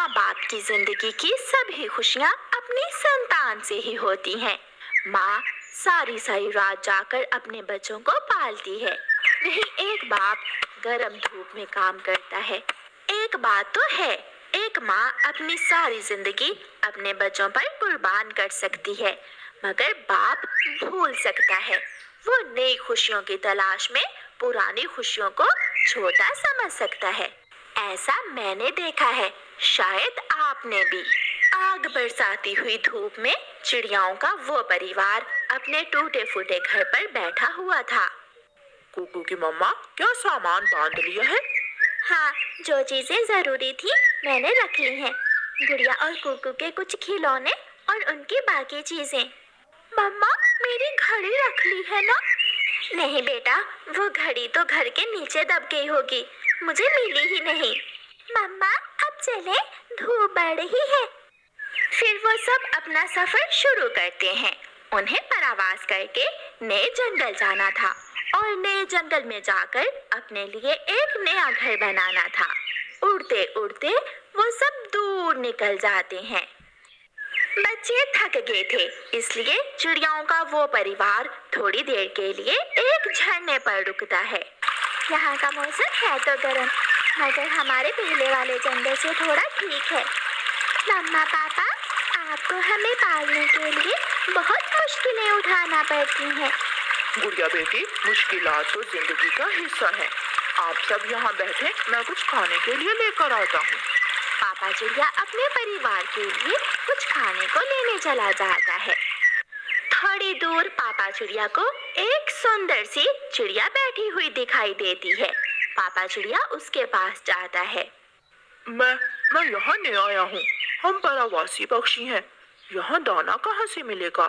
माँ बाप की जिंदगी की सभी खुशियाँ अपनी संतान से ही होती हैं। माँ सारी सारी रात जाकर अपने बच्चों को पालती है। वही एक बाप गरम धूप में काम करता है। एक बात तो है, एक माँ अपनी सारी जिंदगी अपने बच्चों पर कुर्बान कर सकती है, मगर बाप भूल सकता है। वो नई खुशियों की तलाश में पुरानी खुशियों को छोटा समझ सकता है। ऐसा मैंने देखा है, शायद आपने भी। आग बरसाती हुई धूप में चिड़ियाओं का वो परिवार अपने टूटे फूटे घर पर बैठा हुआ था। कुकू की मम्मा, क्या सामान बांध लिया है? हाँ, जो चीजें जरूरी थी मैंने रख ली हैं। गुड़िया और कुकू के कुछ खिलौने और उनकी बाकी चीजें। मम्मा, मेरी घड़ी रख ली है ना? नहीं बेटा, वो घड़ी तो घर के नीचे दब गई होगी, मुझे मिली ही नहीं। मम्मा अब चले, धूप बढ़ रही है। फिर वो सब अपना सफर शुरू करते हैं। उन्हें परावास करके नए जंगल जाना था और नए जंगल में जाकर अपने लिए एक नया घर बनाना था। उड़ते उड़ते वो सब दूर निकल जाते हैं। बच्चे थक गए थे, इसलिए चिड़ियाओं का वो परिवार थोड़ी देर के लिए एक झरने पर रुकता है। यहाँ का मौसम है तो गर्म, मगर हमारे पहले वाले जंगल से थोड़ा ठीक है। मम्मा पापा, आपको हमें पालने के लिए बहुत मुश्किलें उठाना पड़ती हैं। गुड़िया बेटी, मुश्किलात तो जिंदगी का हिस्सा है। आप सब यहाँ बैठे, मैं कुछ खाने के लिए लेकर आता हूँ। पापा चिड़िया अपने परिवार के लिए कुछ खाने को लेने चला जाता है। थोड़ी दूर पापा चिड़िया को एक सुंदर सी चिड़िया बैठी हुई दिखाई देती है। पापा चिड़िया उसके पास जाता है। मैं यहाँ नया आया हूँ। हम परावासी पक्षी हैं। यहाँ दाना कहाँ से मिलेगा,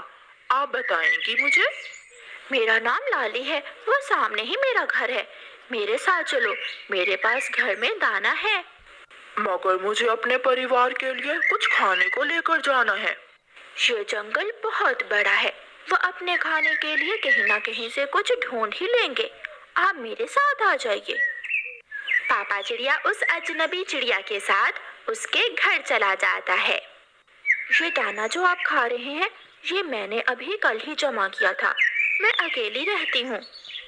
आप बताएंगी मुझे? मेरा नाम लाली है, वो सामने ही मेरा घर है। मेरे साथ चलो, मेरे पास घर में दाना है। मगर मुझे अपने परिवार के लिए कुछ खाने को लेकर जाना है। ये जंगल बहुत बड़ा है, वो अपने खाने के लिए कहीं ना कहीं से कुछ ढूंढ ही लेंगे। आप मेरे साथ आ जाइए। पापा चिड़िया उस अजनबी चिड़िया के साथ उसके घर चला जाता है। ये दाना जो आप खा रहे हैं, ये मैंने अभी कल ही जमा किया था। मैं अकेली रहती हूँ।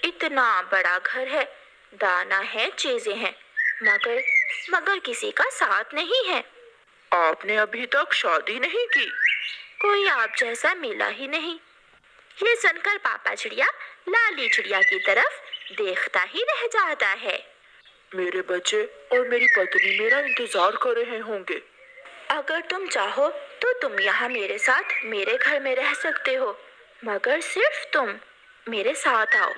इतना बड़ा घर है, दाना है, चीजें हैं, मगर किसी का साथ नहीं है। आपने अभी तक शादी नहीं की? कोई आप जैसा मिला ही नहीं। ये सुनकर पापा चिड़िया लाली चिड़िया की तरफ देखता ही रह जाता है। मेरे बच्चे और मेरी पत्नी मेरा इंतजार कर रहे होंगे। अगर तुम चाहो तो तुम यहाँ मेरे साथ मेरे घर में रह सकते हो, मगर सिर्फ तुम मेरे साथ आओ।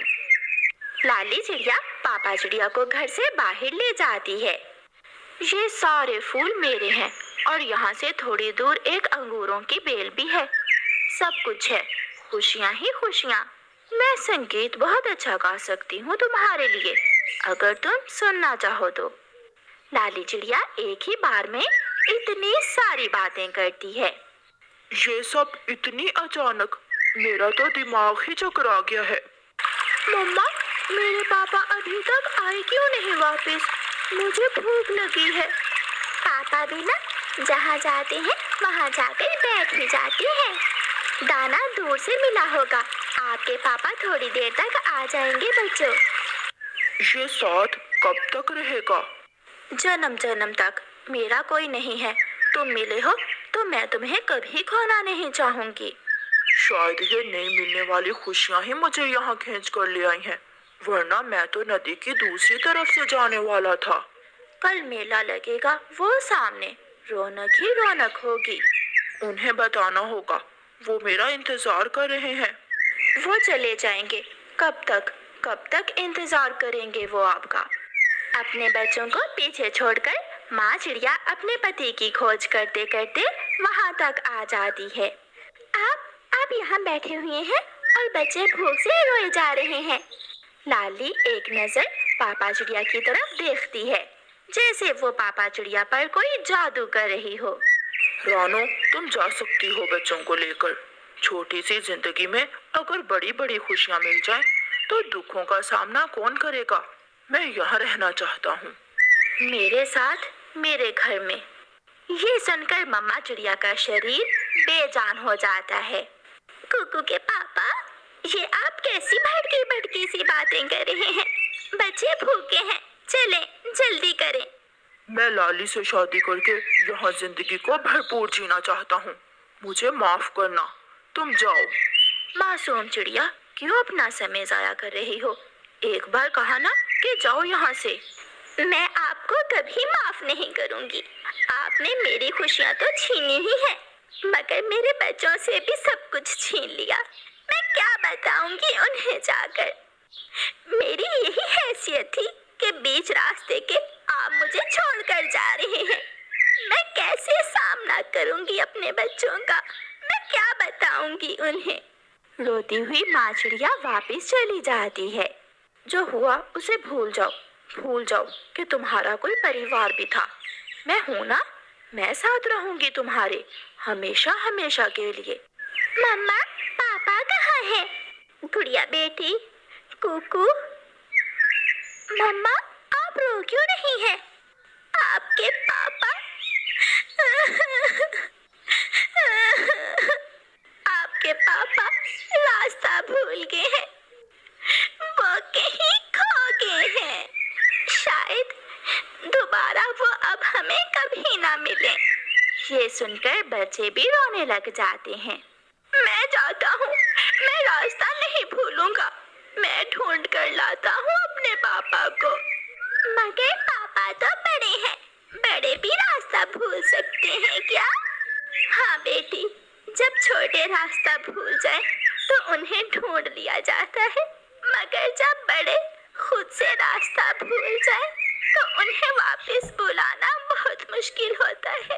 लाली चिड़िया पापा चिड़िया को घर से बाहर ले जाती है। ये सारे फूल मेरे हैं और यहाँ से थोड़ी दूर एक अंगूरों की बेल भी है। सब कुछ है, खुशियाँ ही खुशियाँ। मैं संगीत बहुत अच्छा गा सकती हूँ तुम्हारे लिए, अगर तुम सुनना चाहो तो। लाली चिड़िया एक ही बार में इतनी सारी बातें करती है। ये सब इतनी अचानक, मेरा तो दिमाग ही चकरा गया है। मम्मा, मेरे पापा अभी तक आए क्यों नहीं वापस? मुझे भूख लगी है। पापा भी ना जहाँ जाते हैं वहाँ जाकर बैठ ही जाते हैं। दाना दूर से मिला होगा, आपके पापा थोड़ी देर तक आ जाएंगे बच्चों। ये साथ कब तक रहेगा? जन्म जन्म तक। मेरा कोई नहीं है, तुम मिले हो तो मैं तुम्हें कभी खोना नहीं चाहूंगी। शायद ये नहीं मिलने वाली खुशियाँ ही मुझे यहाँ खींच कर ले आई हैं, वरना मैं तो नदी की दूसरी तरफ से जाने वाला था। कल मेला लगेगा, वो सामने, रौनक ही रौनक होगी। उन्हें बताना होगा, वो मेरा इंतजार कर रहे हैं। वो चले जाएंगे, कब तक इंतजार करेंगे वो आपका। अपने बच्चों को पीछे छोड़कर माँ चिड़िया अपने पति की खोज करते करते वहाँ तक आ जाती है। आप यहाँ बैठे हुए हैं और बच्चे भूख से रोए जा रहे हैं। लाली एक नजर पापा चिड़िया की तरफ देखती है, जैसे वो पापा चिड़िया पर कोई जादू कर रही हो। रानो, तुम जा सकती हो बच्चों को लेकर। छोटी सी जिंदगी में अगर बड़ी बड़ी खुशियाँ मिल जाएं, तो दुखों का सामना कौन करेगा? मैं यहाँ रहना चाहता हूँ। मेरे साथ मेरे घर में। ये सुनकर मम्मा चिड़िया का शरीर बेजान हो जाता है। कुकू के पापा, ये आप कैसी भड़की भड़की सी बातें कर रहे हैं? बच्चे भूखे हैं, चलें जल्दी करें। मैं लाली से शादी करके यहाँ जिंदगी को भरपूर जीना चाहता हूँ। मुझे माफ करना, तुम जाओ। मासूम चिड़िया, क्यों अपना समय जाया कर रही हो? एक बार कहा ना कि जाओ यहाँ से। मैं आपको कभी माफ नहीं करूँगी। आपने मेरी खुशियाँ तो छीनी ही है, मगर मेरे बच्चों से भी सब कुछ छीन लिया। मैं क्या बताऊंगी उन्हें जाकर। मेरी यही हैसियत थी कि बीच रास्ते के आप मुझे छोड़कर जा रहे हैं। मैं कैसे सामना करूंगी अपने बच्चों का? मैं क्या बताऊंगी उन्हें? रोती हुई माँ चिड़िया वापस चली जाती है। जो हुआ उसे भूल जाओ कि तुम्हारा कोई परिवार भी था। मैं हूं ना, मैं साथ रहूंगी तुम्हारे हमेशा हमेशा के लिए। मम्मा, पापा कहाँ है? गुड़िया बेटी, कुकू। मम्मा, आप रो क्यों रही हैं? आपके पापा आपके पापा रास्ता भूल गए हैं। वो कहीं खो गए हैं। शायद दोबारा वो अब हमें कभी ना मिले। ये सुनकर बच्चे भी रोने लग जाते हैं। मैं जाता हूँ, मैं रास्ता नहीं भूलूंगा। मैं ढूंढ कर लाता हूँ अपने पापा को। मगर पापा तो बड़े हैं, बड़े भी रास्ता भूल सकते हैं क्या? हाँ बेटी, जब छोटे रास्ता भूल जाए तो उन्हें ढूंढ लिया जाता है, मगर जब बड़े खुद से रास्ता भूल जाए तो उन्हें वापस बुलाना बहुत मुश्किल होता है।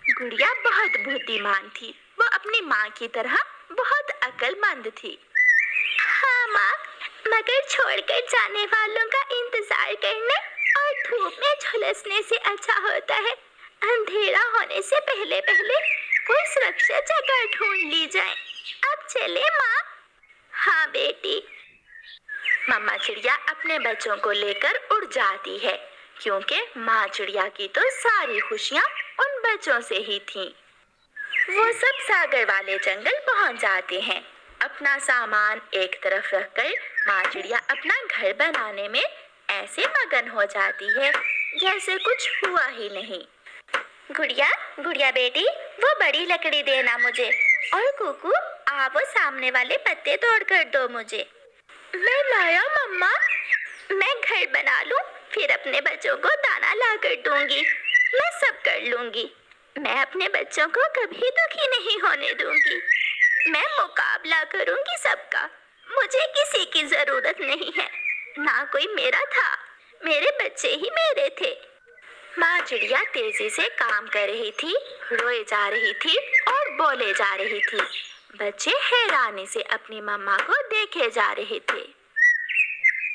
गुड़िया बहुत बुद्धिमान थी। वो अपनी माँ की तरह बहुत अक्लमंद थी। हाँ माँ, मगर छोड़कर जाने वालों का इंतजार करने और धूप में झुलसने से अच्छा होता है अंधेरा होने से पहले पहले कोई सुरक्षित जगह ढूंढ ली जाए। अब चले माँ। हाँ बेटी। मम्मा चिड़िया अपने बच्चों को लेकर उड़ जाती है, क्योंकि माँ चिड़िया की तो सारी खुशियाँ उन बच्चों से ही थीं। वो सब सागर वाले जंगल पहुंच जाते हैं। अपना सामान एक तरफ रखकर माँ चिड़िया अपना घर बनाने में ऐसे मगन हो जाती है जैसे कुछ हुआ ही नहीं। गुड़िया बेटी, वो बड़ी लकड़ी देना मुझे, और कुकू आप वो सामने वाले पत्ते तोड़ कर दो मुझे। मैं लाया मम्मा। मैं घर बना लूं, फिर अपने बच्चों को दाना ला कर दूंगी। मैं सब कर लूंगी। मैं अपने बच्चों को कभी दुखी नहीं होने दूंगी। मैं मुकाबला करूंगी सबका। मुझे किसी की जरूरत नहीं है, ना कोई मेरा था। मेरे बच्चे ही मेरे थे। माँ चिड़िया तेजी से काम कर रही थी, रोए जा रही थी और बोले जा रही थी। बच्चे हैरानी से अपनी मम्मा को देखे जा रहे थे।